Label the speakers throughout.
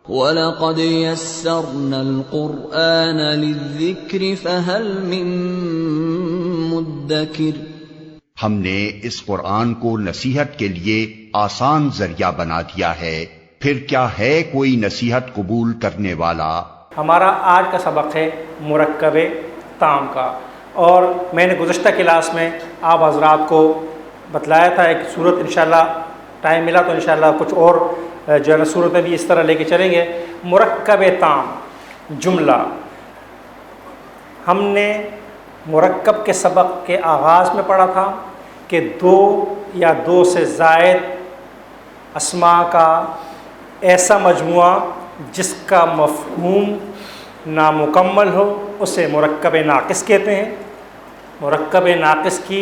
Speaker 1: وَلَقَدْ يَسَّرْنَا الْقُرْآنَ لِلذِّكْرِ فَهَلْ مِن مُّدَّكِرٍ۔
Speaker 2: ہم نے اس قرآن کو نصیحت کے لیے آسان ذریعہ بنا دیا ہے، پھر کیا ہے کوئی نصیحت قبول کرنے والا؟
Speaker 3: ہمارا آج کا سبق ہے مرکب تام کا، اور میں نے گزشتہ کلاس میں آپ حضرات کو بتلایا تھا ایک صورت، انشاءاللہ ٹائم ملا تو انشاءاللہ کچھ اور جو ہے نا صورتیں بھی اس طرح لے کے چلیں گے۔ مرکب تام جملہ، ہم نے مرکب کے سبق کے آغاز میں پڑھا تھا کہ دو یا دو سے زائد اسماء کا ایسا مجموعہ جس کا مفہوم نامکمل ہو اسے مرکب ناقص کہتے ہیں۔ مرکب ناقص کی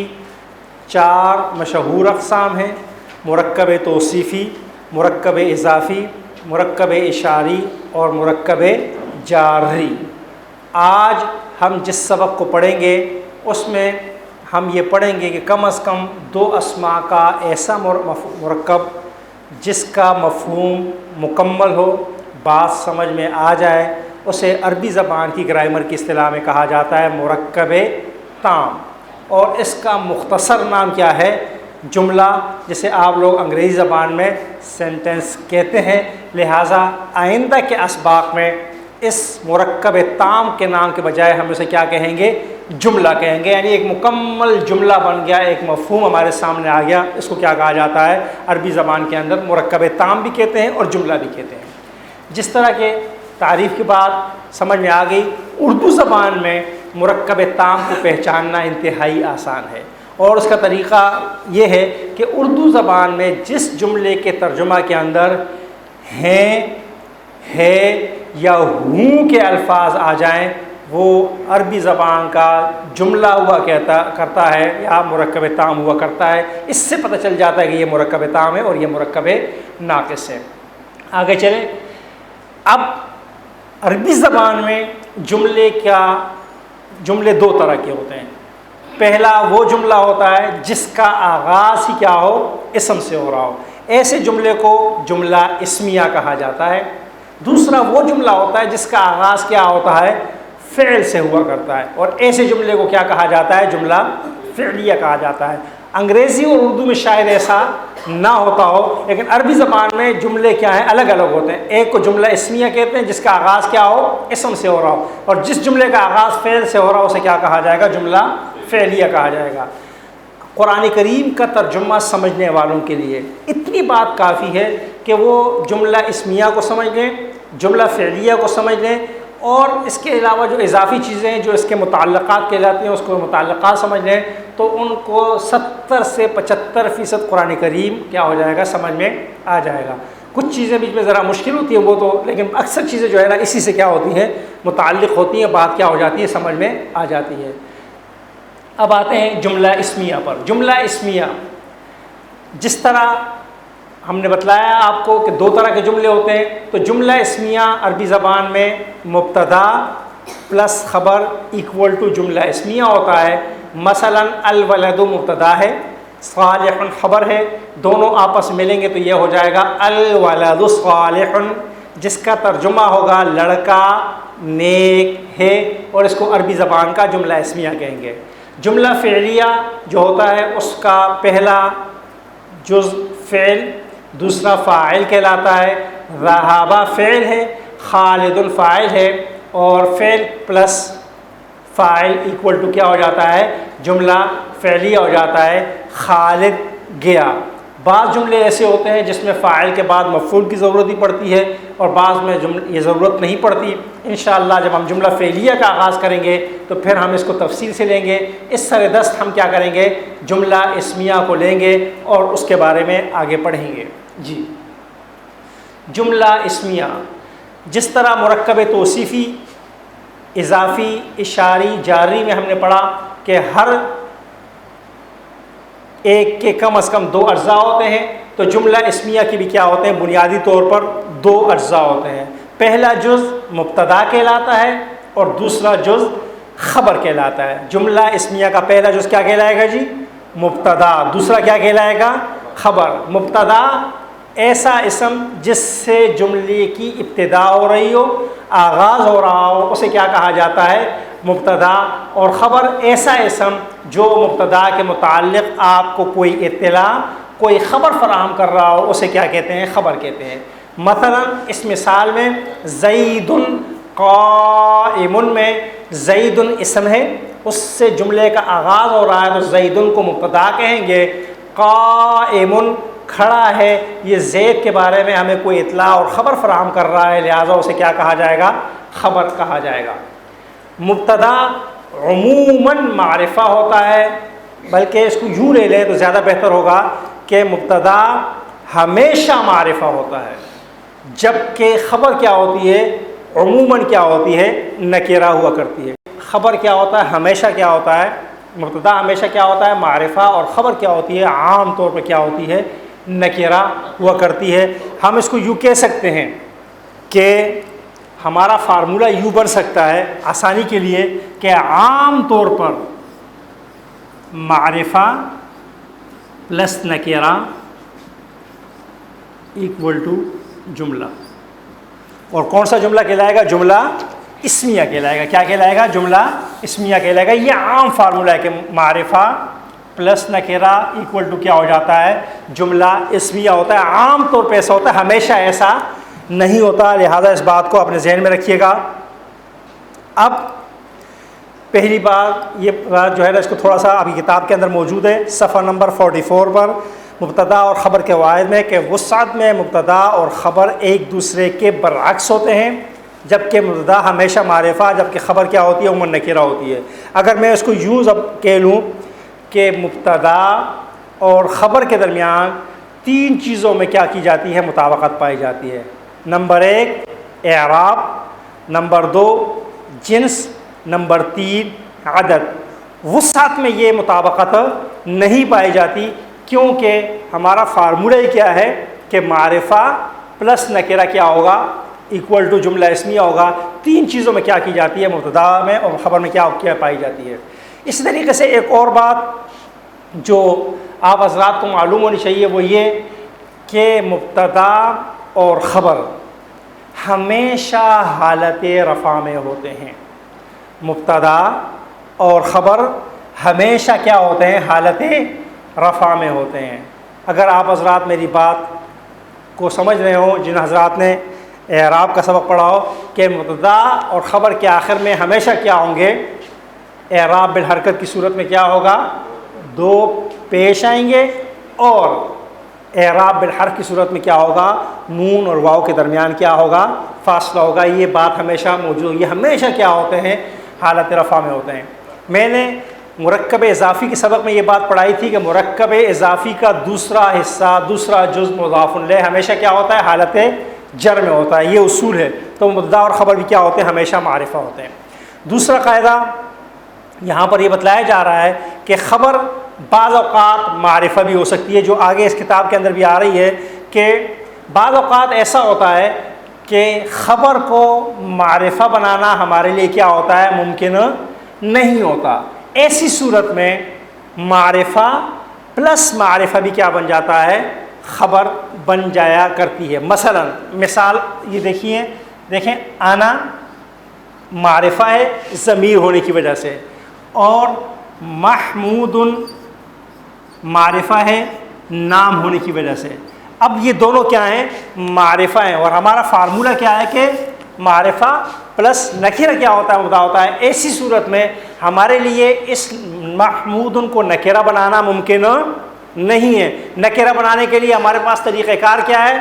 Speaker 3: 4 مشہور اقسام ہیں: مرکب توصیفی، مرکب اضافی، مرکب اشاری اور مرکب جاری۔ آج ہم جس سبق کو پڑھیں گے اس میں ہم یہ پڑھیں گے کہ کم از کم 2 اسماء کا ایسا مرکب جس کا مفہوم مکمل ہو، بات سمجھ میں آ جائے، اسے عربی زبان کی گرامر کی اصطلاح میں کہا جاتا ہے مرکب تام، اور اس کا مختصر نام کیا ہے؟ جملہ، جسے آپ لوگ انگریزی زبان میں سینٹنس کہتے ہیں۔ لہٰذا آئندہ کے اسباق میں اس مرکب تام کے نام کے بجائے ہم اسے کیا کہیں گے؟ جملہ کہیں گے، یعنی ایک مکمل جملہ بن گیا، ایک مفہوم ہمارے سامنے آ گیا۔ اس کو کیا کہا جاتا ہے عربی زبان کے اندر؟ مرکب تام بھی کہتے ہیں اور جملہ بھی کہتے ہیں۔ جس طرح کے تعریف کے بعد سمجھ میں آ گئی، اردو زبان میں مرکب تام کو پہچاننا انتہائی آسان ہے، اور اس کا طریقہ یہ ہے کہ اردو زبان میں جس جملے کے ترجمہ کے اندر ہیں، ہے یا ہوں کے الفاظ آ جائیں وہ عربی زبان کا جملہ ہوا کرتا ہے یا مرکب تام ہوا کرتا ہے۔ اس سے پتہ چل جاتا ہے کہ یہ مرکب تام ہے اور یہ مرکب ناقص ہے۔ آگے چلیں۔ اب عربی زبان میں جملے 2 طرح کے ہوتے ہیں۔ پہلا وہ جملہ ہوتا ہے جس کا آغاز ہی کیا ہو؟ اسم سے ہو رہا ہو، ایسے جملے کو جملہ اسمیہ کہا جاتا ہے۔ دوسرا وہ جملہ ہوتا ہے جس کا آغاز کیا ہوتا ہے؟ فعل سے ہوا کرتا ہے، اور ایسے جملے کو کیا کہا جاتا ہے؟ جملہ فعلیہ کہا جاتا ہے۔ انگریزی اور اردو میں شاید ایسا نہ ہوتا ہو، لیکن عربی زبان میں جملے کیا ہیں؟ الگ الگ ہوتے ہیں۔ ایک کو جملہ اسمیہ کہتے ہیں جس کا آغاز کیا ہو؟ اسم سے ہو رہا ہو، اور جس جملے کا آغاز فعل سے ہو رہا ہو اسے کیا کہا جائے گا؟ جملہ فعلیہ کہا جائے گا۔ قرآن کریم کا ترجمہ سمجھنے والوں کے لیے اتنی بات کافی ہے کہ وہ جملہ اسمیہ کو سمجھ لیں، جملہ فعلیہ کو سمجھ لیں، اور اس کے علاوہ جو اضافی چیزیں ہیں جو اس کے متعلقات کہلاتی ہیں اس کو متعلقات سمجھ لیں، تو ان کو 70 سے 75% قرآن کریم کیا ہو جائے گا؟ سمجھ میں آ جائے گا۔ کچھ چیزیں بیچ میں ذرا مشکل ہوتی ہیں وہ تو، لیکن اکثر چیزیں جو ہے نا اسی سے کیا ہوتی ہیں؟ متعلق ہوتی ہیں، بات کیا ہو جاتی ہے؟ سمجھ میں آ جاتی ہے۔ اب آتے ہیں جملہ اسمیہ پر۔ جملہ اسمیہ، جس طرح ہم نے بتلایا آپ کو کہ 2 طرح کے جملے ہوتے ہیں، تو جملہ اسمیہ عربی زبان میں مبتدا پلس خبر ایکول ٹو جملہ اسمیہ ہوتا ہے۔ مثلا الولد مبتدا ہے، صالح خبر ہے، دونوں آپس میں ملیں گے تو یہ ہو جائے گا الولد صالح، جس کا ترجمہ ہوگا لڑکا نیک ہے، اور اس کو عربی زبان کا جملہ اسمیہ کہیں گے۔ جملہ فعلیہ جو ہوتا ہے اس کا پہلا جز فعل، دوسرا فاعل کہلاتا ہے۔ ذہب فعل ہے، خالد فاعل ہے، اور فعل پلس فاعل ایکول ٹو کیا ہو جاتا ہے؟ جملہ فعلیہ ہو جاتا ہے۔ خالد گیا۔ بعض جملے ایسے ہوتے ہیں جس میں فاعل کے بعد مفعول کی ضرورت ہی پڑتی ہے، اور بعض میں یہ ضرورت نہیں پڑتی۔ انشاءاللہ جب ہم جملہ فعلیہ کا آغاز کریں گے تو پھر ہم اس کو تفصیل سے لیں گے۔ اس سر دست ہم کیا کریں گے؟ جملہ اسمیہ کو لیں گے اور اس کے بارے میں آگے پڑھیں گے۔ جی، جملہ اسمیہ، جس طرح مرکب توصیفی، اضافی، اشاری، جاری میں ہم نے پڑھا کہ ہر ایک کے کم از کم 2 اجزاء ہوتے ہیں، تو جملہ اسمیہ کی بھی کیا ہوتے ہیں؟ بنیادی طور پر 2 اجزاء ہوتے ہیں۔ پہلا جز مبتدا کہلاتا ہے اور دوسرا جز خبر کہلاتا ہے۔ جملہ اسمیہ کا پہلا جز کیا کہلائے گا جی؟ مبتدا۔ دوسرا کیا کہلائے گا؟ خبر۔ مبتدا ایسا اسم جس سے جملے کی ابتدا ہو رہی ہو، آغاز ہو رہا ہو، اسے کیا کہا جاتا ہے؟ مبتدا. اور خبر ایسا اسم جو مبتدا کے متعلق آپ کو کوئی اطلاع، کوئی خبر فراہم کر رہا ہو، اسے کیا کہتے ہیں؟ خبر کہتے ہیں. مثلا اس مثال میں زید قائم میں زید اسم ہے، اس سے جملے کا آغاز ہو رہا ہے تو زید کو مبتدا کہیں گے. قائم کھڑا ہے، یہ زید کے بارے میں ہمیں کوئی اطلاع اور خبر فراہم کر رہا ہے، لہٰذا اسے کیا کہا جائے گا؟ خبر کہا جائے گا. مبتدا عموماً معرفہ ہوتا ہے، بلکہ اس کو یوں لے لیں تو زیادہ بہتر ہوگا کہ مبتدا ہمیشہ معرفہ ہوتا ہے، جبکہ خبر کیا ہوتی ہے؟ عموماً کیا ہوتی ہے؟ نکرہ ہوا کرتی ہے. خبر کیا ہوتا ہے؟ ہمیشہ کیا ہوتا ہے؟ مبتدا ہمیشہ کیا ہوتا ہے؟ معرفہ. اور خبر کیا ہوتی ہے؟ عام طور پہ کیا ہوتی ہے؟ نکرہ ہوا کرتی ہے. ہم اس کو یوں کہہ سکتے ہیں کہ ہمارا فارمولہ یوں بن سکتا ہے آسانی کے لیے کہ عام طور پر معرفہ پلس نکرہ ایکول ٹو جملہ. اور کون سا جملہ کہلائے گا؟ جملہ اسمیہ کہلائے گا. کیا کہلائے گا؟ جملہ اسمیہ کہلائے گا. یہ عام فارمولہ ہے کہ معرفہ پلس نکرہ ایکول ٹو کیا ہو جاتا ہے؟ جملہ اسمیہ ہوتا ہے. عام طور پہ ایسا ہوتا ہے، ہمیشہ ایسا نہیں ہوتا، لہذا اس بات کو اپنے ذہن میں رکھیے گا. اب پہلی بات یہ بات جو ہے نا، اس کو تھوڑا سا ابھی کتاب کے اندر موجود ہے صفحہ نمبر 44 پر، مبتدا اور خبر کے واحد میں، کہ وسعت میں مبتدا اور خبر ایک دوسرے کے برعکس ہوتے ہیں، جبکہ مبتدا ہمیشہ معرفہ، جبکہ خبر کیا ہوتی ہے؟ عموماً نکرہ ہوتی ہے. اگر میں اس کو یوں اب کہہ لوں کہ مبتدا اور خبر کے درمیان 3 چیزوں میں کیا کی جاتی ہے؟ مطابقت پائی جاتی ہے. نمبر 1 اعراب، نمبر 2 جنس، نمبر 3 عدد. وسعت میں یہ مطابقت نہیں پائی جاتی، کیونکہ ہمارا فارمولہ ہی کیا ہے کہ معرفہ پلس نکرہ کیا ہوگا؟ ایکول ٹو جملہ اسمیہ ہوگا. 3 چیزوں میں کیا کی جاتی ہے؟ مبتدا میں اور خبر میں کیا پائی جاتی ہے. اسی طریقے سے ایک اور بات جو آپ حضرات کو معلوم ہونی چاہیے وہ یہ کہ مبتدا اور خبر ہمیشہ حالت رفع میں ہوتے ہیں. مبتدا اور خبر ہمیشہ کیا ہوتے ہیں؟ حالت رفع میں ہوتے ہیں. اگر آپ حضرات میری بات کو سمجھ رہے ہوں، جن حضرات نے اعراب کا سبق پڑھا ہو، کہ مبتدا اور خبر کے آخر میں ہمیشہ کیا ہوں گے؟ اعراب بالحرکت کی صورت میں کیا ہوگا؟ 2 پیش آئیں گے، اور اعراب بالحرف کی صورت میں کیا ہوگا؟ نون اور واو کے درمیان کیا ہوگا؟ فاصلہ ہوگا. یہ بات ہمیشہ موجود، یہ ہمیشہ کیا ہوتے ہیں؟ حالت رفع میں ہوتے ہیں. میں نے مرکب اضافی کے سبق میں یہ بات پڑھائی تھی کہ مرکب اضافی کا دوسرا حصہ، دوسرا جزء مضاف الیہ ہمیشہ کیا ہوتا ہے؟ حالت جر میں ہوتا ہے. یہ اصول ہے. تو مبتدا اور خبر بھی کیا ہوتے ہیں؟ ہمیشہ معرفہ ہوتے ہیں. دوسرا قاعدہ یہاں پر یہ بتلایا جا رہا ہے کہ خبر بعض اوقات معرفہ بھی ہو سکتی ہے، جو آگے اس کتاب کے اندر بھی آ رہی ہے کہ بعض اوقات ایسا ہوتا ہے کہ خبر کو معرفہ بنانا ہمارے لیے کیا ہوتا ہے؟ ممکن نہیں ہوتا. ایسی صورت میں معرفہ پلس معرفہ بھی کیا بن جاتا ہے؟ خبر بن جایا کرتی ہے. مثلا مثال یہ دیکھیں آنا معرفہ ہے ضمیر ہونے کی وجہ سے، اور محمود معرفہ ہے نام ہونے کی وجہ سے. اب یہ دونوں کیا ہیں؟ معرفہ ہیں. اور ہمارا فارمولہ کیا ہے کہ معرفہ پلس نکرہ کیا ہوتا ہے؟ مبتدا ہوتا ہے. ایسی صورت میں ہمارے لیے اس محمود کو نکرہ بنانا ممکن نہیں ہے. نکرہ بنانے کے لیے ہمارے پاس طریقہ کار کیا ہے؟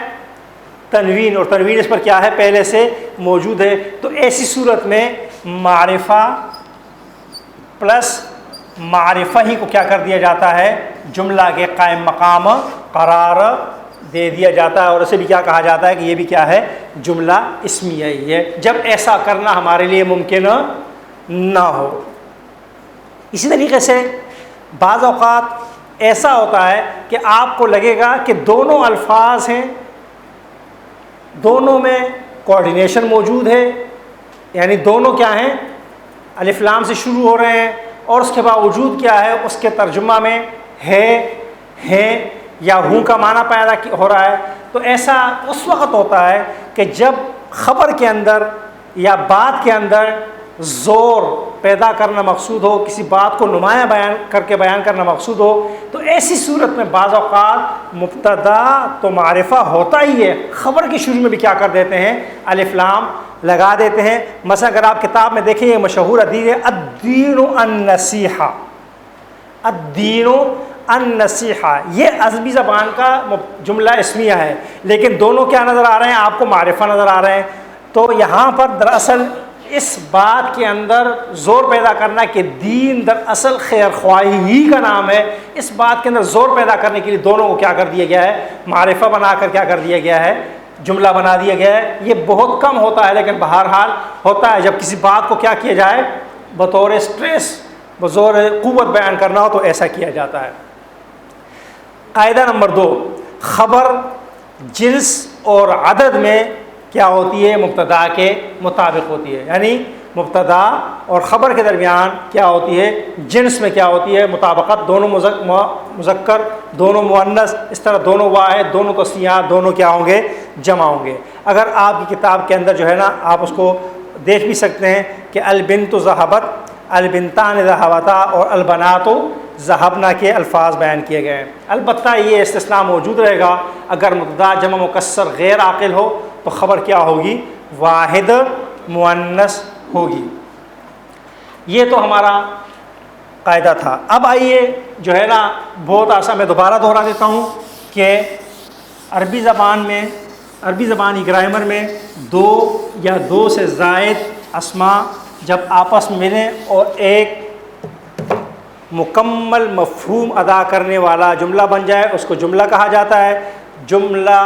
Speaker 3: تنوین. اور تنوین اس پر کیا ہے؟ پہلے سے موجود ہے. تو ایسی صورت میں معرفہ پلس معرفہ ہی کو کیا کر دیا جاتا ہے؟ جملہ کے قائم مقام قرار دے دیا جاتا ہے. اور اسے بھی کیا کہا جاتا ہے کہ یہ بھی کیا ہے؟ جملہ اسمیہ ہی ہے، جب ایسا کرنا ہمارے لیے ممکن نہ ہو. اسی طریقے سے بعض اوقات ایسا ہوتا ہے کہ آپ کو لگے گا کہ دونوں الفاظ ہیں، دونوں میں کوآرڈینیشن موجود ہے، یعنی دونوں کیا ہیں؟ الف لام سے شروع ہو رہے ہیں، اور اس کے باوجود کیا ہے؟ اس کے ترجمہ میں ہے یا ہوں کا معنی پیدا ہو رہا ہے. تو ایسا اس وقت ہوتا ہے کہ جب خبر کے اندر یا بات کے اندر زور پیدا کرنا مقصود ہو، کسی بات کو نمایاں بیان کرنا مقصود ہو، تو ایسی صورت میں بعض اوقات مبتدا تو معرفہ ہوتا ہی ہے، خبر کے شروع میں بھی کیا کر دیتے ہیں، الف لام لگا دیتے ہیں۔ مثلا اگر آپ کتاب میں دیکھیں یہ مشہور حدیث ہے الدین النصیحہ، الدین النصیحہ، یہ عربی زبان کا جملہ اسمیہ ہے، لیکن دونوں کیا نظر آ رہے ہیں آپ کو، معرفہ نظر آ رہے ہیں۔ تو یہاں پر دراصل اس بات کے اندر زور پیدا کرنا کہ دین دراصل خیر خواہی ہی کا نام ہے، اس بات کے اندر زور پیدا کرنے کے لیے دونوں کو کیا کر دیا گیا ہے، معرفہ بنا کر کیا کر دیا گیا ہے، جملہ بنا دیا گیا ہے۔ یہ بہت کم ہوتا ہے لیکن بہرحال ہوتا ہے، جب کسی بات کو کیا کیا جائے، بطور اسٹریس بزور قوت بیان کرنا ہو تو ایسا کیا جاتا ہے۔ قاعدہ نمبر 2، خبر جنس اور عدد میں کیا ہوتی ہے، مبتدا کے مطابق ہوتی ہے، یعنی مبتدا اور خبر کے درمیان کیا ہوتی ہے، جنس میں کیا ہوتی ہے، مطابقت، دونوں مذکر دونوں مؤنث، اس طرح دونوں واحد دونوں تسنیات دونوں کیا ہوں گے، جمع ہوں گے۔ اگر آپ کی کتاب کے اندر جو ہے نا آپ اس کو دیکھ بھی سکتے ہیں کہ البنت ذہبت، البنتان ذہبتا اور البنات ذہبنا کے الفاظ بیان کیے گئے ہیں۔ البتہ یہ استثناء موجود رہے گا، اگر مبتدا جمع مکسر غیر عاقل ہو تو خبر کیا ہوگی، واحد مؤنث ہوگی۔ یہ تو ہمارا قاعدہ تھا۔ اب آئیے جو ہے نا بہت آسان، میں دوبارہ دہرا دیتا ہوں کہ عربی زبان کی گرامر میں دو یا دو سے زائد اسماء جب آپس میں ملیں اور ایک مکمل مفہوم ادا کرنے والا جملہ بن جائے اس کو جملہ کہا جاتا ہے۔ جملہ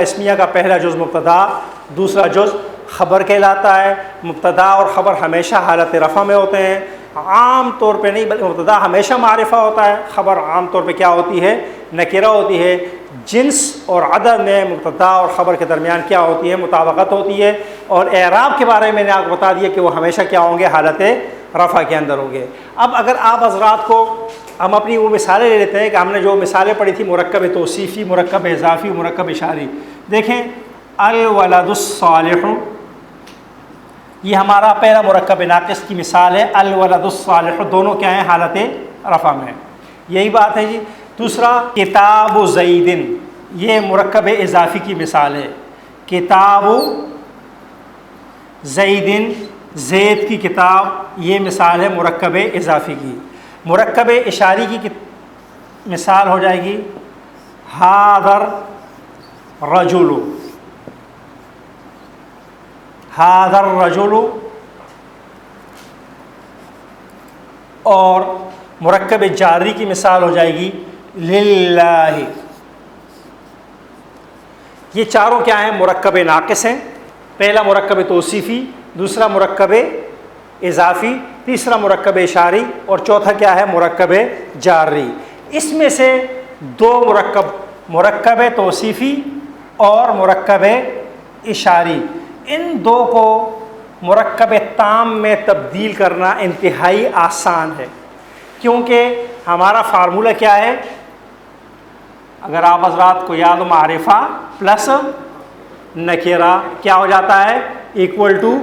Speaker 3: اسمیہ کا پہلا جز مبتدا، دوسرا جز خبر کہلاتا ہے۔ مبتدا اور خبر ہمیشہ حالت رفع میں ہوتے ہیں، عام طور پہ نہیں بلکہ مبتدا ہمیشہ معرفہ ہوتا ہے، خبر عام طور پہ کیا ہوتی ہے، نکرہ ہوتی ہے۔ جنس اور عدد میں مبتدا اور خبر کے درمیان کیا ہوتی ہے، مطابقت ہوتی ہے۔ اور اعراب کے بارے میں نے آپ کو بتا دیا کہ وہ ہمیشہ کیا ہوں گے، حالت رفع کے اندر ہوں گے۔ اب اگر آپ حضرات کو ہم اپنی وہ مثالیں لے لیتے ہیں کہ ہم نے جو مثالیں پڑھی تھی، مرکب توصیفی، مرکب اضافی، مرکب اشاری۔ دیکھیں الولد الصالح، یہ ہمارا پہلا مرکب ناقص کی مثال ہے، الولد الصالح، دونوں کیا ہیں، حالت رفع میں، یہی بات ہے جی۔ دوسرا کتاب زیدن، یہ مرکب اضافی کی مثال ہے، کتاب زیدن، زید کی کتاب، یہ مثال ہے مرکب اضافی کی۔ مرکب اشاری کی مثال ہو جائے گی حاضر رجل، حاضر رجل، اور مرکب جاری کی مثال ہو جائے گی للہ۔ یہ چاروں کیا ہیں، مرکب ناقص ہیں، پہلا مرکب توصیفی، دوسرا مرکب اضافی، تیسرا مرکب اشاری، اور چوتھا کیا ہے، مرکب جاری۔ اس میں سے دو مرکب توصیفی اور مرکب اشاری، ان دو کو مرکب تام میں تبدیل کرنا انتہائی آسان ہے، کیونکہ ہمارا فارمولہ کیا ہے، اگر آپ حضرات کو یاد ہو، معرفہ پلس نکرہ کیا ہو جاتا ہے، ایکول ٹو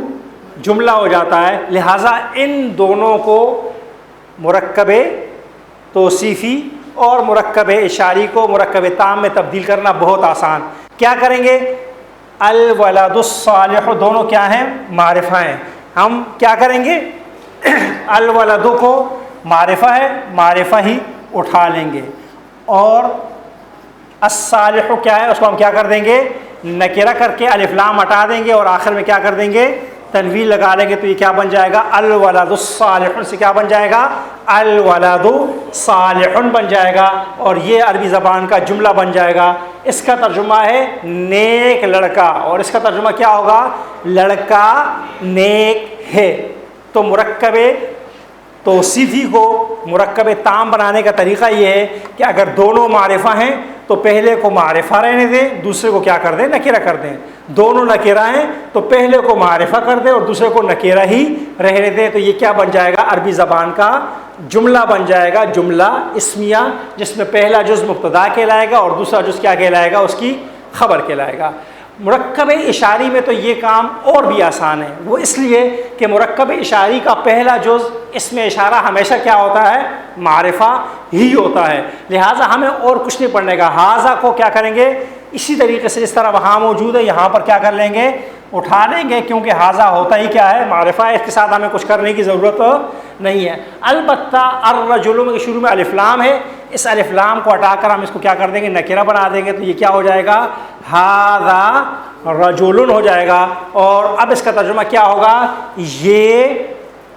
Speaker 3: جملہ ہو جاتا ہے۔ لہٰذا ان دونوں کو مرکب توصیفی اور مرکب اشاری کو مرکب تام میں تبدیل کرنا بہت آسان۔ کیا کریں گے، الولد الصالح دونوں کیا ہیں، معرفہ ہیں، ہم کیا کریں گے، الولد کو معرفہ ہے، معرفہ ہی اٹھا لیں گے، اور الصالح کیا ہے، اس کو ہم کیا کر دیں گے، نکرہ کر کے الف لام ہٹا دیں گے اور آخر میں کیا کر دیں گے، تنوین لگا لیں گے، تو یہ کیا بن جائے گا، الولد الصالح سے کیا بن جائے گا، الولد صالح بن جائے گا، اور یہ عربی زبان کا جملہ بن جائے گا۔ اس کا ترجمہ ہے نیک لڑکا، اور اس کا ترجمہ کیا ہوگا، لڑکا نیک ہے۔ تو مرکب توصیفی کو مرکب تام بنانے کا طریقہ یہ ہے کہ اگر دونوں معرفہ ہیں تو پہلے کو معرفہ رہنے دیں، دوسرے کو کیا کر دیں؟ نکرہ کر دیں۔ دونوں نکرہ ہیں تو پہلے کو معرفہ کر دیں اور دوسرے کو نکرہ ہی رہنے دیں۔ تو یہ کیا بن جائے گا؟ عربی زبان کا جملہ بن جائے گا، جملہ اسمیہ، جس میں پہلا جز مبتدا کہلائے گا اور دوسرا جز کیا کہلائے گا؟ اس کی خبر کہلائے گا۔ مرکب اشاری میں تو یہ کام اور بھی آسان ہے، وہ اس لیے کہ مرکب اشاری کا پہلا جز اسم اشارہ ہمیشہ کیا ہوتا ہے؟ معرفہ ہی ہوتا ہے، لہٰذا ہمیں اور کچھ نہیں پڑھنے کا۔ ہاذا کو کیا کریں گے؟ اسی طریقے سے جس طرح وہاں موجود ہے یہاں پر کیا کر لیں گے؟ اٹھا لیں گے، کیونکہ ہاذا ہوتا ہی کیا ہے؟ معرفہ ہے، اس کے ساتھ ہمیں کچھ کرنے کی ضرورت نہیں ہے۔ البتہ الرجل کے شروع میں الف لام ہے، اس الف لام کو ہٹا کر ہم اس کو کیا کر دیں گے؟ نکرہ بنا دیں گے، تو یہ کیا ہو جائے گا؟ ھذا رجل ہو جائے گا۔ اور اب اس کا ترجمہ کیا ہوگا؟ یہ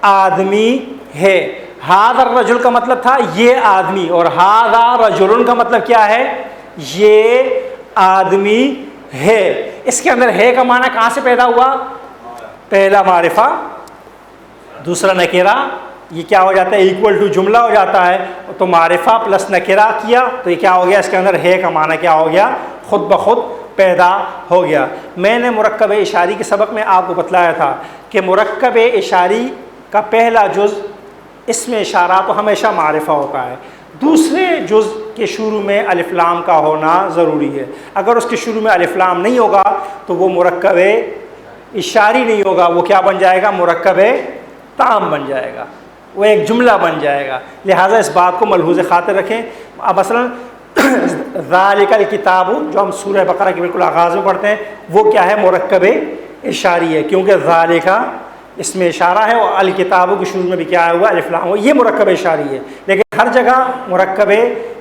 Speaker 3: آدمی ہے۔ ھذا الرجل کا مطلب تھا یہ آدمی، اور ھذا رجل کا مطلب کیا ہے؟ یہ آدمی ہے۔ اس کے اندر ہے کا معنی کہاں سے پیدا ہوا؟ پہلا معرفہ دوسرا نکرہ، یہ کیا ہو جاتا ہے؟ ایکول ٹو جملہ ہو جاتا ہے۔ تو معرفہ پلس نکرہ کیا تو یہ کیا ہو گیا؟ اس کے اندر ہے کا معنی کیا ہو گیا؟ خود بخود پیدا ہو گیا۔ میں نے مرکب اشاری کے سبق میں آپ کو بتلایا تھا کہ مرکب اشاری کا پہلا جز اسم اشارہ تو ہمیشہ معرفہ ہوتا ہے، دوسرے جز کے شروع میں الف لام کا ہونا ضروری ہے۔ اگر اس کے شروع میں الف لام نہیں ہوگا تو وہ مرکب اشاری نہیں ہوگا، وہ کیا بن جائے گا؟ مرکب تام بن جائے گا، وہ ایک جملہ بن جائے گا۔ لہٰذا اس بات کو ملحوظ خاطر رکھیں۔ اب مثلا ذالک الکتاب جو ہم سورہ بقرہ کے بالکل آغاز میں پڑھتے ہیں وہ کیا ہے؟ مرکب اشاری ہے، کیونکہ ذالک اس میں اشارہ ہے اور الکتابوں کے شروع میں بھی کیا ہوا؟ الف لام ہوا، یہ مرکب اشاری ہے۔ لیکن ہر جگہ مرکب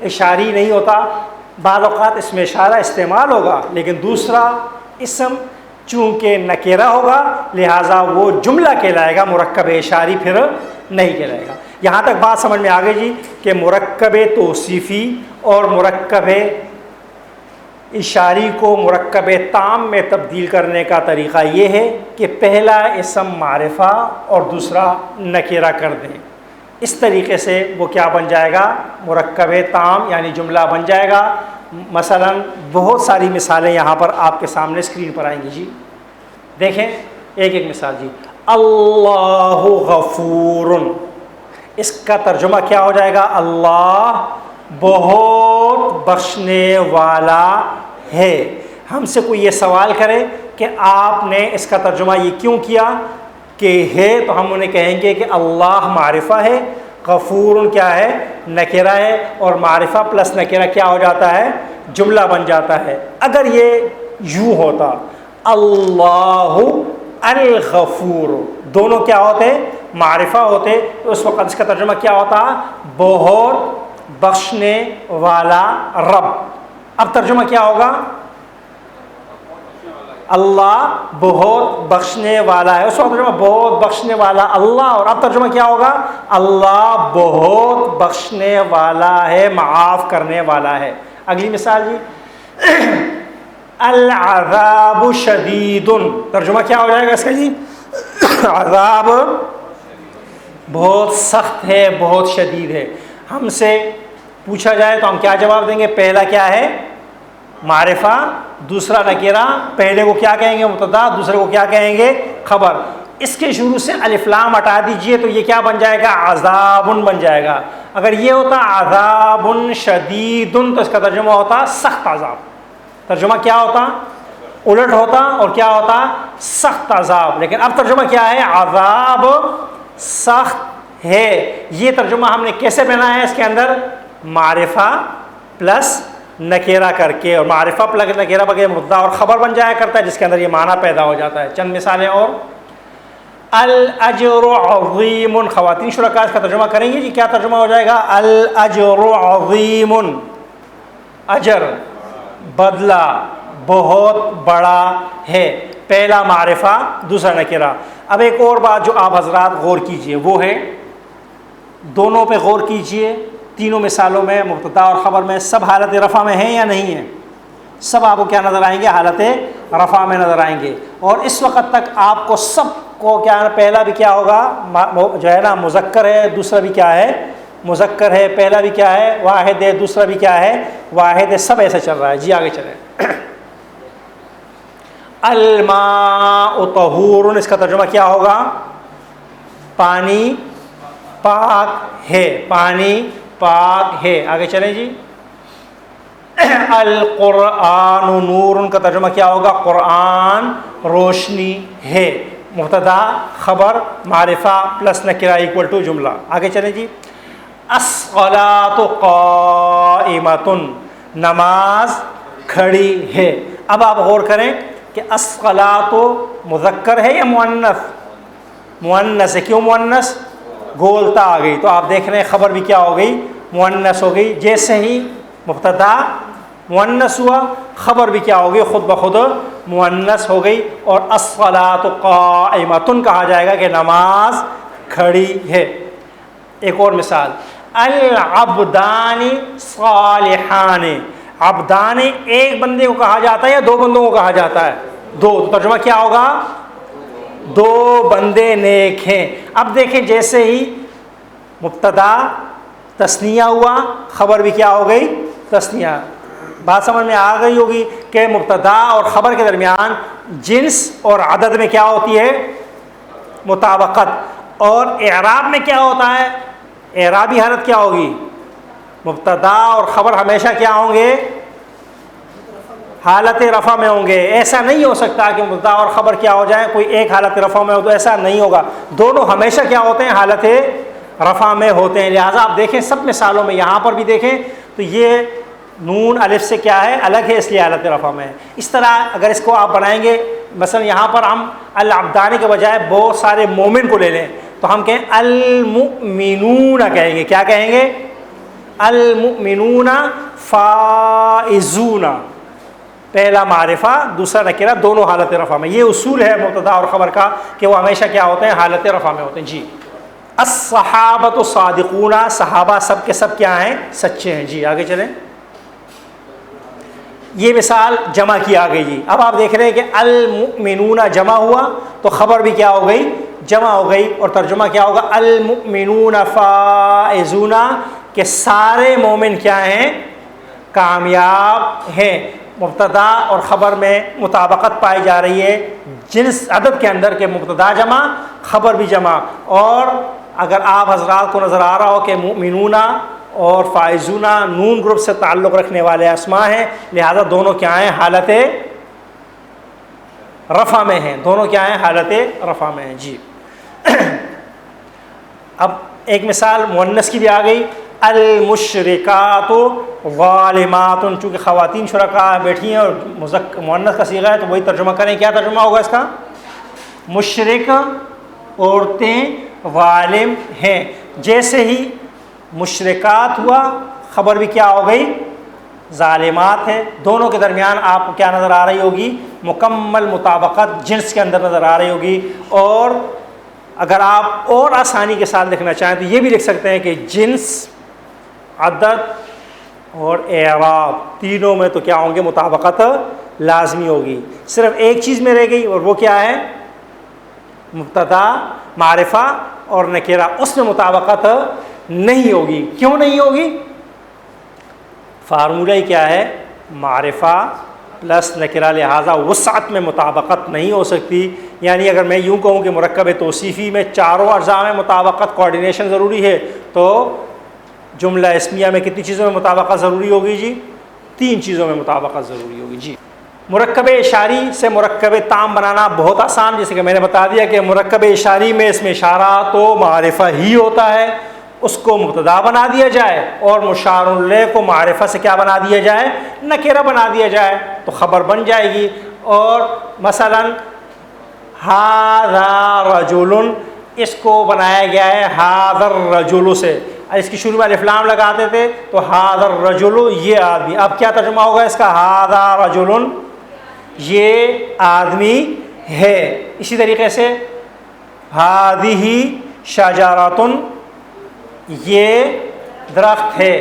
Speaker 3: اشاری نہیں ہوتا، بعض اوقات اس میں اشارہ استعمال ہوگا لیکن دوسرا اسم چونکہ نکرہ ہوگا لہٰذا وہ جملہ کہلائے گا، مرکب اشاری پھر نہیں کہلائے گا۔ یہاں تک بات سمجھ میں آ گئی جی کہ مرکب توصیفی اور مرکب اشاری کو مرکب تام میں تبدیل کرنے کا طریقہ یہ ہے کہ پہلا اسم معرفہ اور دوسرا نکرہ کر دیں۔ اس طریقے سے وہ کیا بن جائے گا؟ مرکب تام یعنی جملہ بن جائے گا۔ مثلا بہت ساری مثالیں یہاں پر آپ کے سامنے اسکرین پر آئیں گی جی، دیکھیں ایک ایک مثال جی۔ اللہ غفور، اس کا ترجمہ کیا ہو جائے گا؟ اللہ بہت بخشنے والا ہے۔ ہم سے کوئی یہ سوال کرے کہ آپ نے اس کا ترجمہ یہ کیوں کیا کہ ہے، تو ہم انہیں کہیں گے کہ اللہ معرفہ ہے، غفور کیا ہے؟ نکرہ ہے، اور معرفہ پلس نکرہ کیا ہو جاتا ہے؟ جملہ بن جاتا ہے۔ اگر یہ یوں ہوتا اللہ الغفور، دونوں کیا ہوتے؟ معرفہ ہوتے، تو اس وقت اس کا ترجمہ کیا ہوتا؟ بہت بخشنے والا رب۔ اب ترجمہ کیا ہوگا؟ اللہ بہت بخشنے والا ہے، اس وقت ترجمہ بہت بخشنے والا اللہ، اور اب ترجمہ کیا ہوگا؟ اللہ بہت بخشنے والا ہے، معاف کرنے والا ہے۔ اگلی مثال جی، العذاب شدید، ترجمہ کیا ہو جائے گا اس کا جی؟ عذاب بہت سخت ہے، بہت شدید ہے۔ ہم سے پوچھا جائے تو ہم کیا جواب دیں گے؟ پہلا کیا ہے؟ معرفہ، دوسرا نکرہ، پہلے کو کیا کہیں گے؟ مبتدا، دوسرے کو کیا کہیں گے؟ خبر۔ اس کے شروع سے الف لام ہٹا دیجئے تو یہ کیا بن جائے گا؟ عذاب بن جائے گا۔ اگر یہ ہوتا عذاب شدید تو اس کا ترجمہ ہوتا سخت عذاب، ترجمہ کیا ہوتا؟ الٹ ہوتا، اور کیا ہوتا؟ سخت عذاب۔ لیکن اب ترجمہ کیا ہے؟ عذاب سخت ہے۔ یہ ترجمہ ہم نے کیسے بنایا ہے؟ اس کے اندر معرفہ پلس نکرہ کر کے، اور معرفہ پلس نکرہ بغیر مبتدا اور خبر بن جایا کرتا ہے، جس کے اندر یہ معنی پیدا ہو جاتا ہے۔ چند مثالیں اور، الاجر عظیم، خواتین شرکاء اس کا ترجمہ کریں گے جی، کیا ترجمہ ہو جائے گا؟ الاجر عظیم، اجر بدلہ بہت بڑا ہے، پہلا معرفہ دوسرا نکرہ۔ اب ایک اور بات جو آپ حضرات غور کیجئے وہ ہے، دونوں پہ غور کیجئے، تینوں مثالوں میں مبتدا اور خبر میں سب حالت رفع میں ہیں یا نہیں ہیں؟ سب آپ کو کیا نظر آئیں گے؟ حالت رفع میں نظر آئیں گے۔ اور اس وقت تک آپ کو سب کو کیا پہلا بھی کیا ہوگا جو ہے نا مذکر ہے، دوسرا بھی کیا ہے مذکر ہے، پہلا بھی کیا ہے واحد ہے، دوسرا بھی کیا ہے واحد ہے، سب ایسا چل رہا ہے. جی آگے چلیں. الماء طہور، اس کا ترجمہ کیا ہوگا؟ پانی پاک ہے، پانی پاک ہے. آگے چلیں جی. القرآن نور، ان کا ترجمہ کیا ہوگا؟ قرآن روشنی ہے. مبتدا خبر معرفہ پلس نکرہ ایکول ٹو جملہ. آگے چلیں جی. الصلاۃ قائمۃ، نماز کھڑی ہے. اب آپ غور کریں کہ الصلاۃ مذکر ہے یا مؤنث؟ مؤنث ہے. کیوں مؤنث؟ گولتا آ گئی. تو آپ دیکھ رہے ہیں خبر بھی کیا ہو گئی؟ مؤنث ہو گئی. جیسے ہی مبتدا مؤنث ہوا خبر بھی کیا ہو گئی؟ خود بخود مؤنث ہو گئی. اور الصلاۃ قائمۃ کہا جائے گا کہ نماز کھڑی ہے. ایک اور مثال، العبدان صالحان. عبدان ایک بندے کو کہا جاتا ہے یا دو بندوں کو کہا جاتا ہے؟ دو. تو ترجمہ کیا ہوگا؟ دو بندے نیک ہیں. اب دیکھیں جیسے ہی مبتدا تثنیہ ہوا خبر بھی کیا ہو گئی؟ تثنیہ. بات سمجھ میں آ گئی ہوگی کہ مبتدا اور خبر کے درمیان جنس اور عدد میں کیا ہوتی ہے؟ مطابقت. اور اعراب میں کیا ہوتا ہے؟ اعرابی حالت کیا ہوگی؟ مبتدا اور خبر ہمیشہ کیا ہوں گے؟ حالت رفع میں ہوں گے. ایسا نہیں ہو سکتا کہ مبتدا اور خبر کیا ہو جائیں کوئی ایک حالت رفع میں ہو، تو ایسا نہیں ہوگا. دونوں ہمیشہ کیا ہوتے ہیں؟ حالت رفع میں ہوتے ہیں. لہٰذا آپ دیکھیں سب مثالوں میں، یہاں پر بھی دیکھیں تو یہ نون الف سے کیا ہے؟ الگ ہے، اس لیے حالت رفع میں ہے. اس طرح اگر اس کو آپ بنائیں گے، مثلا یہاں پر ہم العبدان کے بجائے بہت سارے مومن کو لے لیں تو ہم کہیں المؤمنون کہیں گے. کیا کہیں گے؟ المؤمنون فائزون. پہلا معرفہ دوسرا نکرہ، دونوں حالت رفع میں. یہ اصول ہے مبتدا اور خبر کا کہ وہ ہمیشہ کیا ہوتے ہیں؟ حالت رفع میں ہوتے ہیں. جی. الصحابۃ صادقون، صحابہ سب کے سب کیا ہیں؟ سچے ہیں. جی آگے چلیں. یہ مثال جمع کی آ گئی. جی اب آپ دیکھ رہے ہیں کہ المؤمنون جمع ہوا تو خبر بھی کیا ہو گئی؟ جمع ہو گئی. اور ترجمہ کیا ہوگا؟ المؤمنون فائزون، کہ سارے مومن کیا ہیں؟ کامیاب ہیں. مبتدا اور خبر میں مطابقت پائی جا رہی ہے جنس عدد کے اندر کہ مبتدا جمع خبر بھی جمع. اور اگر آپ حضرات کو نظر آ رہا ہو کہ مؤمنون اور فائزون نون گروپ سے تعلق رکھنے والے اسماء ہیں، لہذا دونوں کیا ہیں؟ حالت رفع میں ہیں. دونوں کیا ہیں؟ حالت رفع میں ہیں. جی. اب ایک مثال مؤنث کی بھی آ گئی. المشرکات ظالمات، چونکہ خواتین شرکاء بیٹھی ہیں اور مؤنث کا صیغہ ہے تو وہی ترجمہ کریں. کیا ترجمہ ہوگا اس کا؟ مشرک عورتیں ظالم ہیں. جیسے ہی مشرکات ہوا خبر بھی کیا ہو گئی؟ ظالمات ہے. دونوں کے درمیان آپ کو کیا نظر آ رہی ہوگی؟ مکمل مطابقت جنس کے اندر نظر آ رہی ہوگی. اور اگر آپ اور آسانی کے ساتھ لکھنا چاہیں تو یہ بھی لکھ سکتے ہیں کہ جنس، عدد اور اعراب تینوں میں تو کیا ہوں گے؟ مطابقت لازمی ہوگی. صرف ایک چیز میں رہ گئی اور وہ کیا ہے؟ مبتدا معرفہ اور نکرہ، اس میں مطابقت نہیں ہوگی. کیوں نہیں ہوگی؟ فارمولہ ہی کیا ہے؟ معرفہ پلس نکرہ. لہٰذا وسعت میں مطابقت نہیں ہو سکتی. یعنی اگر میں یوں کہوں کہ مرکب توصیفی میں چاروں اجزاء میں مطابقت کوآرڈینیشن ضروری ہے تو جملہ اسمیہ میں کتنی چیزوں میں مطابقت ضروری ہوگی؟ جی 3 چیزوں میں مطابقت ضروری ہوگی. جی. مرکب اشاری سے مرکب تام بنانا بہت آسان. جیسے کہ میں نے بتا دیا کہ مرکب اشاری میں اس میں اشارہ تو معرفہ ہی ہوتا ہے، اس کو مبتدا بنا دیا جائے اور مشار الیہ کو معرفہ سے کیا بنا دیا جائے؟ نکرہ بنا دیا جائے تو خبر بن جائے گی. اور مثلا ھذا رجل، اس کو بنایا گیا ہے ھذا الرجل سے. اس کی شروع میں الف لام لگاتے تھے تو ھذا الرجل یہ آدمی. اب کیا ترجمہ ہوگا اس کا؟ ھذا رجل یہ آدمی ہے. اسی طریقے سے ھذہ شجرۃ یہ درخت ہے.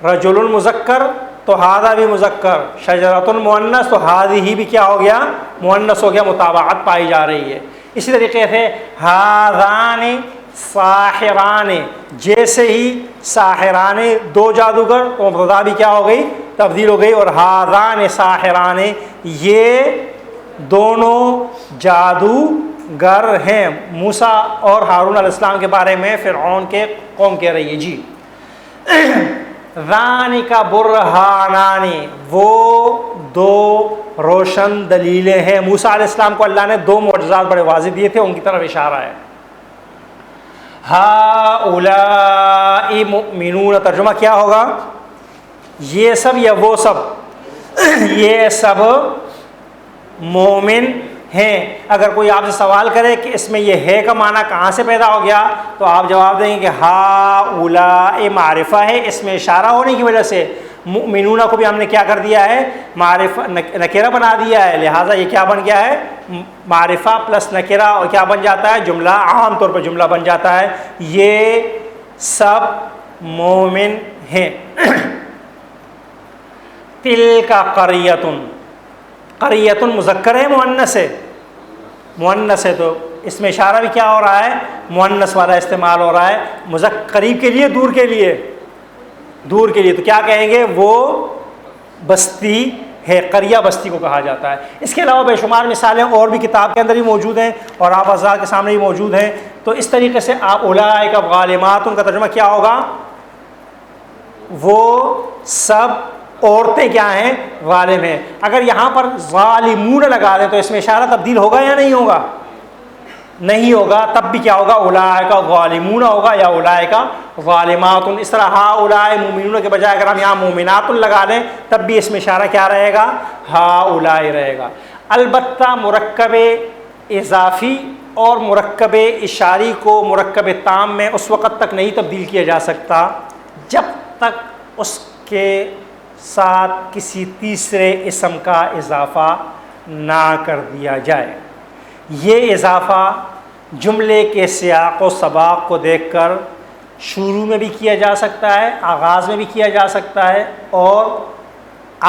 Speaker 3: رجل مذکر تو ھذا بھی مذکر، شجرۃ مؤنث تو ھذہ بھی کیا ہو گیا؟ مؤنث ہو گیا. مطابقت پائی جا رہی ہے. اسی طریقے سے ہاذان ساحران، جیسے ہی ساحران دو جادوگر، تو مبتدا بھی کیا ہو گئی؟ تبدیل ہو گئی. اور ہاذان ساحران، یہ دونوں جادوگر ہیں. موسیٰ اور ہارون علیہ السلام کے بارے میں فرعون کے قوم کہہ رہی ہے جی ذَانِکَ برہانان، وہ دو روشن دلیلیں ہیں. موسیٰ علیہ السلام کو اللہ نے دو معجزات بڑے واضح دیے تھے، ان کی طرف اشارہ ہے. ہؤلاء مؤمنون، ترجمہ کیا ہوگا؟ یہ سب یا وہ سب؟ یہ سب مومن ہیں. اگر کوئی آپ سے سوال کرے کہ اس میں یہ ہے کا معنی کہاں سے پیدا ہو گیا، تو آپ جواب دیں گے کہ ہؤلاء معرفہ ہے، اس میں اشارہ ہونے کی وجہ سے مؤمنون کو بھی ہم نے کیا کر دیا ہے؟ معرفہ نکرہ بنا دیا ہے. لہٰذا یہ کیا بن گیا ہے؟ معرفہ پلس نکرہ، اور کیا بن جاتا ہے؟ جملہ. عام طور پر جملہ بن جاتا ہے یہ سب مومن ہیں. تلک قریۃ، قریۃ مذکر ہے مؤنث ہے؟ مؤنث ہے، تو اس میں اشارہ بھی کیا ہو رہا ہے؟ مؤنث والا استعمال ہو رہا ہے. مذکر قریب کے لیے، دور کے لیے؟ دور کے لیے. تو کیا کہیں گے؟ وہ بستی ہے. قریہ بستی کو کہا جاتا ہے. اس کے علاوہ بے شمار مثالیں اور بھی کتاب کے اندر ہی موجود ہیں اور آپ حضرات کے سامنے ہی موجود ہیں. تو اس طریقے سے آپ اولئک غالمات، ان کا ترجمہ کیا ہوگا؟ وہ سب عورتیں کیا ہیں؟ غالب ہیں. اگر یہاں پر ظالمون لگا دیں تو اس میں اشارہ تبدیل ہوگا یا نہیں ہوگا؟ نہیں ہوگا. تب بھی کیا ہوگا؟ اولئک غالمون ہوگا یا اولئک ظالمات. اس طرح ہؤلاء مومنون کے بجائے اگر ہم یہاں مومنات لگا دیں تب بھی اس میں اشارہ کیا رہے گا؟ ہؤلاء رہے گا. البتہ مرکب اضافی اور مرکب اشاری کو مرکب تام میں اس وقت تک نہیں تبدیل کیا جا سکتا جب تک اس کے ساتھ کسی تیسرے اسم کا اضافہ نہ کر دیا جائے. یہ اضافہ جملے کے سیاق و سباق کو دیکھ کر شروع میں بھی کیا جا سکتا ہے، آغاز میں بھی کیا جا سکتا ہے، اور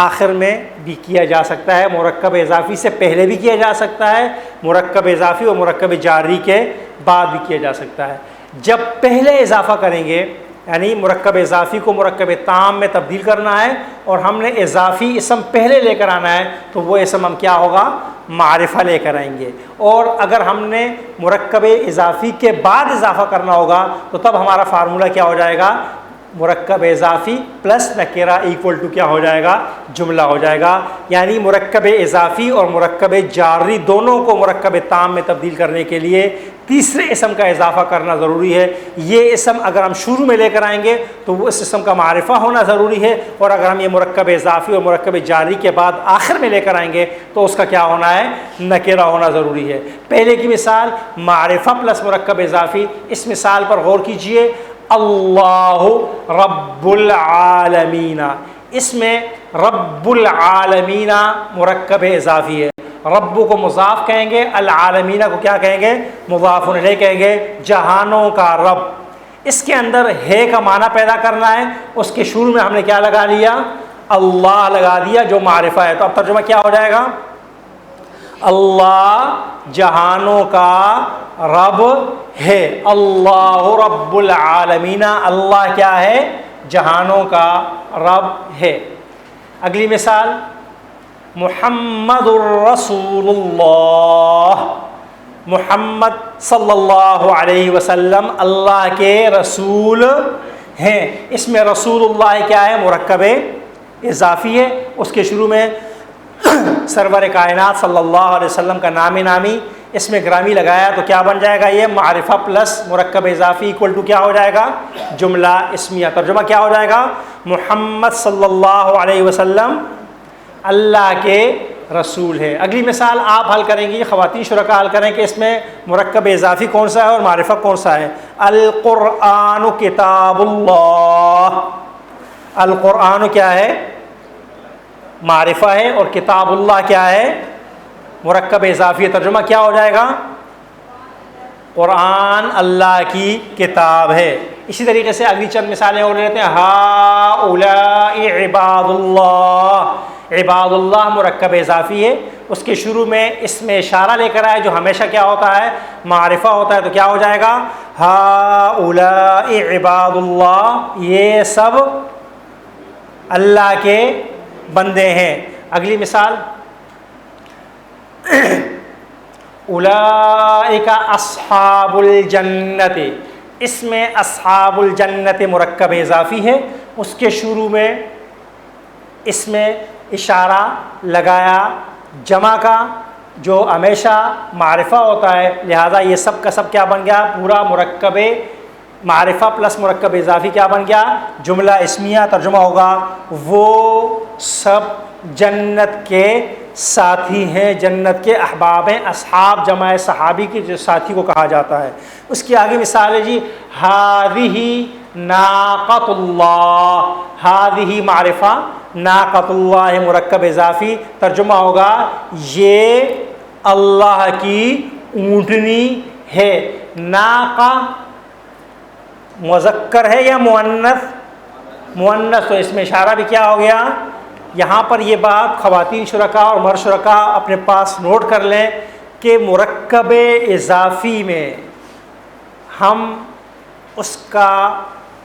Speaker 3: آخر میں بھی کیا جا سکتا ہے. مرکب اضافی سے پہلے بھی کیا جا سکتا ہے، مرکب اضافی اور مرکب جاری کے بعد بھی کیا جا سکتا ہے. جب پہلے اضافہ کریں گے، یعنی مرکب اضافی کو مرکب تام میں تبدیل کرنا ہے اور ہم نے اضافی اسم پہلے لے کر آنا ہے، تو وہ اسم ہم کیا ہوگا؟ معرفہ لے کر آئیں گے. اور اگر ہم نے مرکب اضافی کے بعد اضافہ کرنا ہوگا تو تب ہمارا فارمولہ کیا ہو جائے گا؟ مرکب اضافی پلس نکرہ ایکول ٹو کیا ہو جائے گا؟ جملہ ہو جائے گا. یعنی مرکب اضافی اور مرکب جاری دونوں کو مرکب تام میں تبدیل کرنے کے لیے تیسرے اسم کا اضافہ کرنا ضروری ہے. یہ اسم اگر ہم شروع میں لے کر آئیں گے تو وہ اس اسم کا معرفہ ہونا ضروری ہے، اور اگر ہم یہ مرکب اضافی اور مرکب جاری کے بعد آخر میں لے کر آئیں گے تو اس کا کیا ہونا ہے؟ نکرہ ہونا ضروری ہے. پہلے کی مثال معرفہ پلس مرکب اضافی. اس مثال پر غور کیجئے. اللہ رب العالمین، اس میں رب العالمین مرکب اضافی ہے. رب کو مضاف کہیں گے، العالمین کو کیا کہیں گے؟ مضاف الیہ کہیں گے. جہانوں کا رب. اس کے اندر ہے کا معنی پیدا کرنا ہے، اس کے شروع میں ہم نے کیا لگا لیا؟ اللہ لگا دیا جو معرفہ ہے. تو اب ترجمہ کیا ہو جائے گا؟ اللہ جہانوں کا رب ہے. اللہ رب العالمین، اللہ کیا ہے؟ جہانوں کا رب ہے. اگلی مثال محمد الرسول اللہ، محمد صلی اللہ علیہ وسلم اللہ کے رسول ہیں. اس میں رسول اللہ کیا ہے؟ مرکب اضافی ہے. اس کے شروع میں سرور کائنات صلی اللہ علیہ وسلم کا نام نامی، اس میں گرامی لگایا تو کیا بن جائے گا؟ یہ معرفہ پلس مرکب اضافی ایکول ٹو کیا ہو جائے گا؟ جملہ اسمیہ. ترجمہ کیا ہو جائے گا؟ محمد صلی اللہ علیہ وسلم اللہ کے رسول ہے. اگلی مثال آپ حل کریں گی، خواتین شرکاء حل کریں کہ اس میں مرکب اضافی کون سا ہے اور معرفہ کون سا ہے. القرآن کتاب اللہ. القرآن کیا ہے؟ معرفہ ہے، اور کتاب اللہ کیا ہے؟ مرکب اضافی. ترجمہ کیا ہو جائے گا؟ قرآن اللہ کی کتاب ہے. اسی طریقے سے اگلی چند مثالیں اور لیتے ہیں. ہؤلاء عباد اللہ. عباد اللہ مرکب اضافی ہے، اس کے شروع میں اسم اشارہ لے کر آئے جو ہمیشہ کیا ہوتا ہے؟ معرفہ ہوتا ہے، تو کیا ہو جائے گا؟ ہؤلاء عباد اللہ، یہ سب اللہ کے بندے ہیں۔ اگلی مثال، اولئک اصحاب الجنت، اس میں اصحاب الجنت مرکب اضافی ہے، اس کے شروع میں اس میں اشارہ لگایا جمع کا جو ہمیشہ معرفہ ہوتا ہے، لہذا یہ سب کا سب کیا بن گیا؟ پورا مرکب معرفہ پلس مرکب اضافی کیا بن گیا؟ جملہ اسمیہ۔ ترجمہ ہوگا وہ سب جنت کے ساتھی ہیں، جنت کے احباب ہیں۔ اصحاب جمع صحابی کے جو ساتھی کو کہا جاتا ہے۔ اس کی آگے مثال ہے جی، ہذہ ناقۃ اللہ، ہذہ معرفہ، ناقۃ اللہ مرکب اضافی، ترجمہ ہوگا یہ اللہ کی اونٹنی ہے۔ ناقہ مذکر ہے یا مؤنث؟ مؤنث، تو اس میں اشارہ بھی کیا ہو گیا؟ یہاں پر یہ بات خواتین شرکاء اور مرد شرکاء اپنے پاس نوٹ کر لیں کہ مرکب اضافی میں ہم اس کا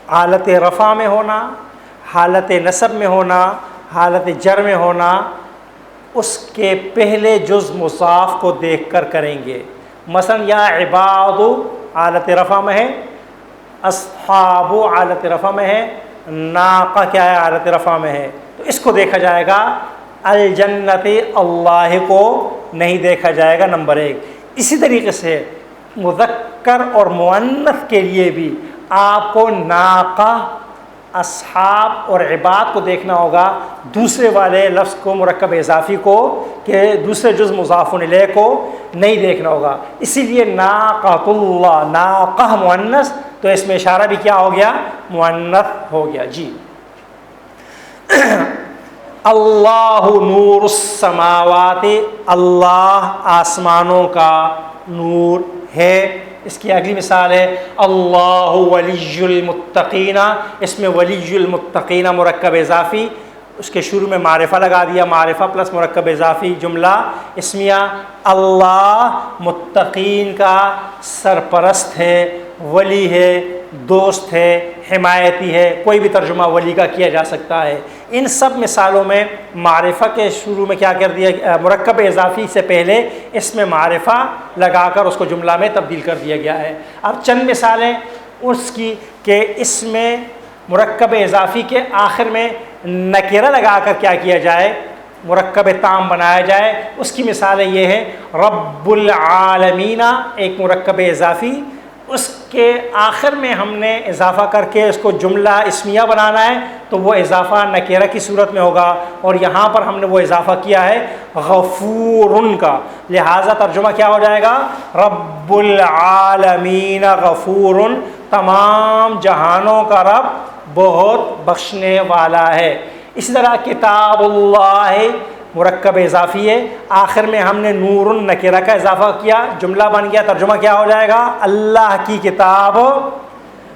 Speaker 3: حالت رفع میں ہونا، حالت نصب میں ہونا، حالت جر میں ہونا، اس کے پہلے جز مضاف کو دیکھ کر کریں گے۔ مثلا یا عباد حالت رفع میں ہے، اصحاب حالت رفع میں ہے، ناقہ کیا ہے؟ حالت رفع میں ہے، تو اس کو دیکھا جائے گا۔ الجنت اللہ کو نہیں دیکھا جائے گا، نمبر 1۔ اسی طریقے سے مذکر اور مؤنث کے لیے بھی آپ کو ناقہ، اصحاب اور عباد کو دیکھنا ہوگا، دوسرے والے لفظ کو مرکب اضافی کو، کہ دوسرے جز مضاف الیہ کو نہیں دیکھنا ہوگا۔ اسی لیے ناقۃ اللہ، ناقہ مؤنث، تو اس میں اشارہ بھی کیا ہو گیا؟ مؤنث ہو گیا جی۔ اللہ نور السماوات، اللہ آسمانوں کا نور ہے۔ اس کی اگلی مثال ہے اللہ ولی المتقین، اس میں ولی المتقین مرکب اضافی، اس کے شروع میں معرفہ لگا دیا، معرفہ پلس مرکب اضافی جملہ اسمیہ۔ اللہ متقین کا سرپرست ہے، ولی ہے، دوست ہے، حمایتی ہے، کوئی بھی ترجمہ ولی کا کیا جا سکتا ہے۔ ان سب مثالوں میں معرفہ کے شروع میں کیا کر دیا؟ مرکب اضافی سے پہلے اس میں معرفہ لگا کر اس کو جملہ میں تبدیل کر دیا گیا ہے۔ اب چند مثالیں اس کی کہ اس میں مرکب اضافی کے آخر میں نکرہ لگا کر کیا کیا جائے؟ مرکب تام بنایا جائے۔ اس کی مثالیں یہ ہیں، رب العالمین ایک مرکب اضافی، اس کے آخر میں ہم نے اضافہ کر کے اس کو جملہ اسمیہ بنانا ہے، تو وہ اضافہ نکرہ کی صورت میں ہوگا، اور یہاں پر ہم نے وہ اضافہ کیا ہے غفورن کا، لہٰذا ترجمہ کیا ہو جائے گا؟ رب العالمین غفورن، تمام جہانوں کا رب بہت بخشنے والا ہے۔ اسی طرح کتاب اللہ مرکب اضافی ہے، آخر میں ہم نے نور نکرہ کا اضافہ کیا، جملہ بن گیا، ترجمہ کیا ہو جائے گا؟ اللہ کی کتاب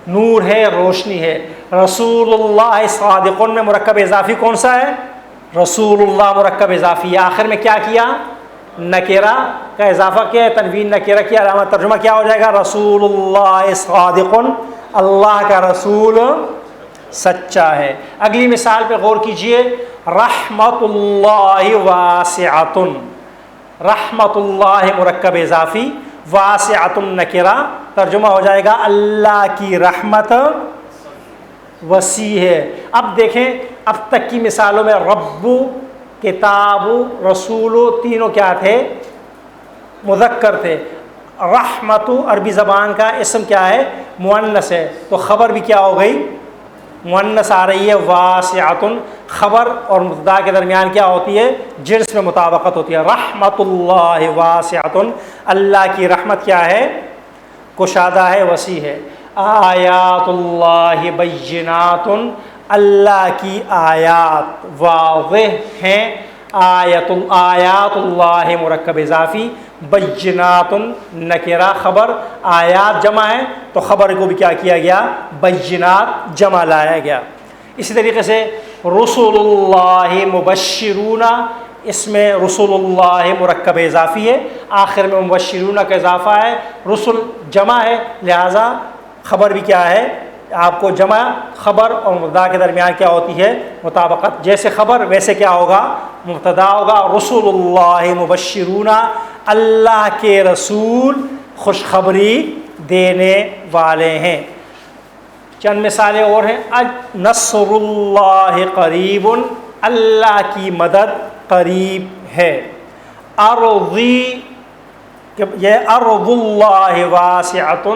Speaker 3: نور ہے، روشنی ہے۔ رسول اللہ صادقون میں مرکب اضافی کون سا ہے؟ رسول اللہ مرکب اضافی ہے، آخر میں کیا کیا؟ نکرہ کا اضافہ کیا، تنوین نکرہ کی علامت، ترجمہ کیا ہو جائے گا؟ رسول اللہ صادقون، اللہ کا رسول سچا ہے۔ اگلی مثال پہ غور کیجئے، رحمت اللہ واسعۃ، رحمت اللہ مرکب اضافی، واسعۃ نکرہ، ترجمہ ہو جائے گا اللہ کی رحمت وسیع ہے۔ اب دیکھیں، اب تک کی مثالوں میں رب، کتاب، رسول تینوں کیا تھے؟ مذکر تھے۔ رحمت عربی زبان کا اسم کیا ہے؟ مؤنث ہے، تو خبر بھی کیا ہو گئی؟ مؤنث آ رہی ہے۔ واسعۃ خبر اور مبتدا کے درمیان کیا ہوتی ہے؟ جنس میں مطابقت ہوتی ہے۔ رحمت اللہ واسعۃ، اللہ کی رحمت کیا ہے؟ کشادہ ہے، وسیع ہے۔ آیات اللہ بینات، اللہ کی آیات واضح ہیں۔ آیات اللہ مرکب اضافی، بینات نکرہ خبر، آیات جمع ہے تو خبر کو بھی کیا کیا گیا؟ بینات جمع لایا گیا۔ اسی طریقے سے رسول اللہ مبشرون، اس میں رسول اللہ مرکب اضافی ہے، آخر میں مبشرون کا اضافہ ہے، رسل جمع ہے، لہٰذا خبر بھی کیا ہے، آپ کو جمع خبر اور مبتدا کے درمیان کیا ہوتی ہے، مطابقت، جیسے خبر ویسے کیا ہوگا، مبتدا ہوگا، رسول اللہ مبشرون، اللہ کے رسول خوشخبری دینے والے ہیں۔ چند مثالیں اور ہیں، نصر اللہ قریب، اللہ کی مدد قریب ہے، ارضی، یہ ارض اللہ واسعۃ،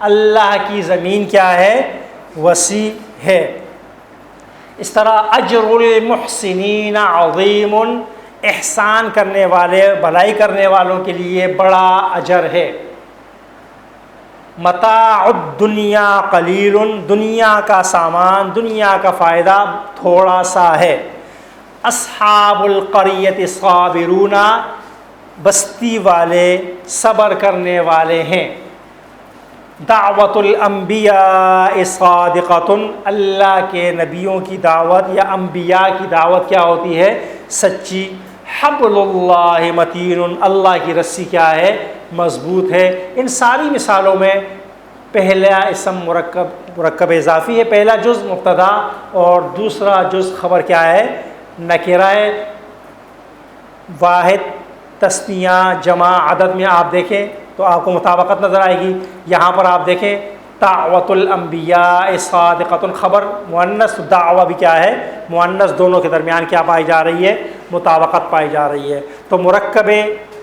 Speaker 3: اللہ کی زمین کیا ہے، وسیع ہے۔ اس طرح اجر المحسنین عظیم، احسان کرنے والے، بھلائی کرنے والوں کے لیے بڑا اجر ہے۔ متاع الدنیا قلیل، دنیا کا سامان، دنیا کا فائدہ تھوڑا سا ہے۔ اصحاب القریۃ صابرون، بستی والے صبر کرنے والے ہیں۔ دعوت الانبیاء صادقۃ، اللہ کے نبیوں کی دعوت یا انبیاء کی دعوت کیا ہوتی ہے، سچی۔ حبل اللہ متین، اللہ کی رسی کیا ہے، مضبوط ہے۔ ان ساری مثالوں میں پہلا اسم مرکب اضافی ہے، پہلا جز مبتدا اور دوسرا جز خبر کیا ہے، نکرہ ہے۔ واحد، تثنیہ، جمع، عدد میں آپ دیکھیں تو آپ کو مطابقت نظر آئے گی۔ یہاں پر آپ دیکھیں دعوت الانبیاء صادقۃ، خبر مؤنث، دعوہ بھی کیا ہے، مؤنث، دونوں کے درمیان کیا پائی جا رہی ہے، مطابقت پائی جا رہی ہے۔ تو مرکب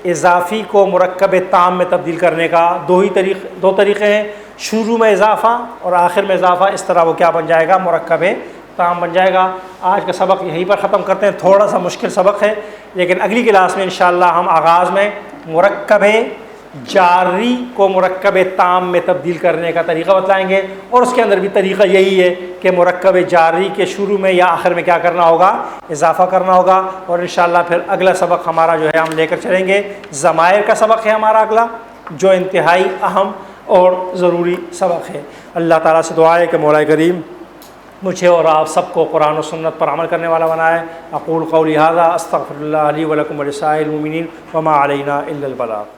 Speaker 3: اضافی کو مرکب تام میں تبدیل کرنے کا دو طریقے ہیں، شروع میں اضافہ اور آخر میں اضافہ، اس طرح وہ کیا بن جائے گا، مرکب تام بن جائے گا۔ آج کا سبق یہیں پر ختم کرتے ہیں، تھوڑا سا مشکل سبق ہے، لیکن اگلی کلاس میں انشاءاللہ ہم آغاز میں مرکب جاری کو مرکب تام میں تبدیل کرنے کا طریقہ بتلائیں گے، اور اس کے اندر بھی طریقہ یہی ہے کہ مرکب جاری کے شروع میں یا آخر میں کیا کرنا ہوگا، اضافہ کرنا ہوگا۔ اور انشاءاللہ پھر اگلا سبق ہمارا جو ہے ہم لے کر چلیں گے، ضمائر کا سبق ہے ہمارا اگلا، جو انتہائی اہم اور ضروری سبق ہے۔ اللہ تعالیٰ سے دعا ہے کہ مولا کریم مجھے اور آپ سب کو قرآن و سنت پر عمل کرنے والا بنائے۔ اقول قولی ھذا استغفر اللہ لی ولکم ولسائر المؤمنین وما علینا الا البلاغ۔